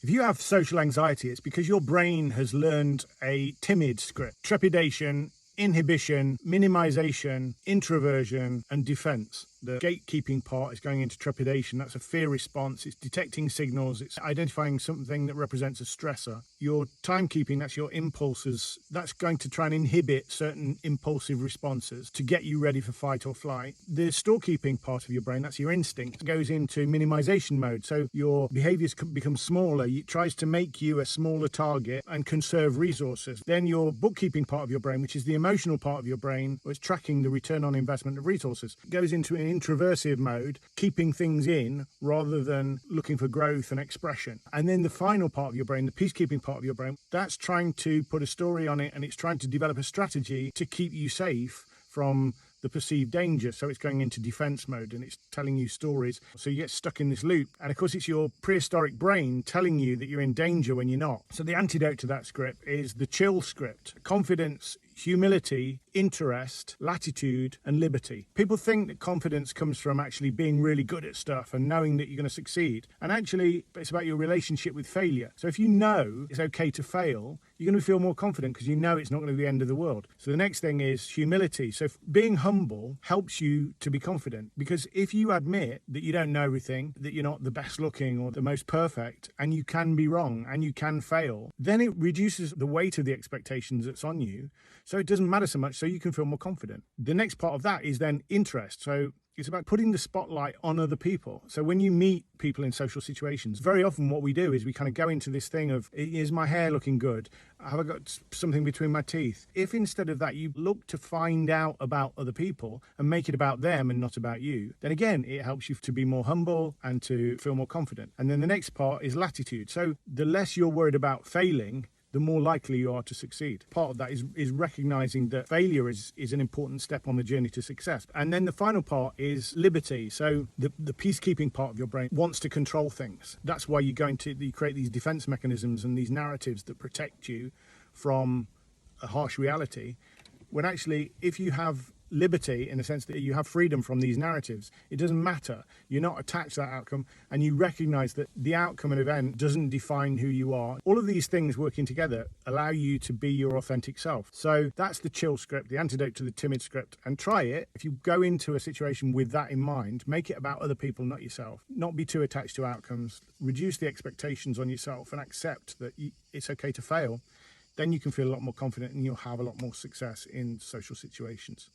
If you have social anxiety, it's because your brain has learned a timid script: trepidation, inhibition, minimization, introversion, and defense. The gatekeeping part is going into trepidation. That's a fear response. It's detecting signals. It's identifying something that represents a stressor. Your timekeeping, that's your impulses. That's going to try and inhibit certain impulsive responses to get you ready for fight or flight. The storekeeping part of your brain, that's your instinct, goes into minimization mode. So your behaviors become smaller. It tries to make you a smaller target and conserve resources. Then your bookkeeping part of your brain, which is the emotional part of your brain, which is tracking the return on investment of resources, goes into an introversive mode, keeping things in rather than looking for growth and expression. And then the final part of your brain, the peacekeeping part of your brain, that's trying to put a story on it, and it's trying to develop a strategy to keep you safe from the perceived danger. So it's going into defense mode and it's telling you stories. So you get stuck in this loop. And of course, it's your prehistoric brain telling you that you're in danger when you're not. So the antidote to that script is the chill script: confidence, humility, interest, latitude, and liberty. People think that confidence comes from actually being really good at stuff and knowing that you're going to succeed. And actually, it's about your relationship with failure. So if you know it's okay to fail, you're going to feel more confident because you know it's not going to be the end of the world. So the next thing is humility. So being humble helps you to be confident, because if you admit that you don't know everything, that you're not the best looking or the most perfect, and you can be wrong and you can fail, then it reduces the weight of the expectations that's on you. So it doesn't matter so much, so you can feel more confident. The next part of that is then interest. So it's about putting the spotlight on other people. So when you meet people in social situations, very often what we do is we kind of go into this thing of, is my hair looking good? Have I got something between my teeth? If instead of that you look to find out about other people and make it about them and not about you, then again, it helps you to be more humble and to feel more confident. And then the next part is latitude. So the less you're worried about failing, the more likely you are to succeed. Part of that is recognizing that failure is an important step on the journey to success. And then the final part is liberty. So the peacekeeping part of your brain wants to control things. That's why you create these defense mechanisms and these narratives that protect you from a harsh reality. When actually, if you have liberty, in the sense that you have freedom from these narratives, it doesn't matter. You're not attached to that outcome, and you recognize that the outcome and event doesn't define who you are. All of these things working together allow you to be your authentic self. So that's the chill script, the antidote to the timid script. And try it. If you go into a situation with that in mind, make it about other people, not yourself. Not be too attached to outcomes. Reduce the expectations on yourself and accept that it's okay to fail. Then you can feel a lot more confident and you'll have a lot more success in social situations.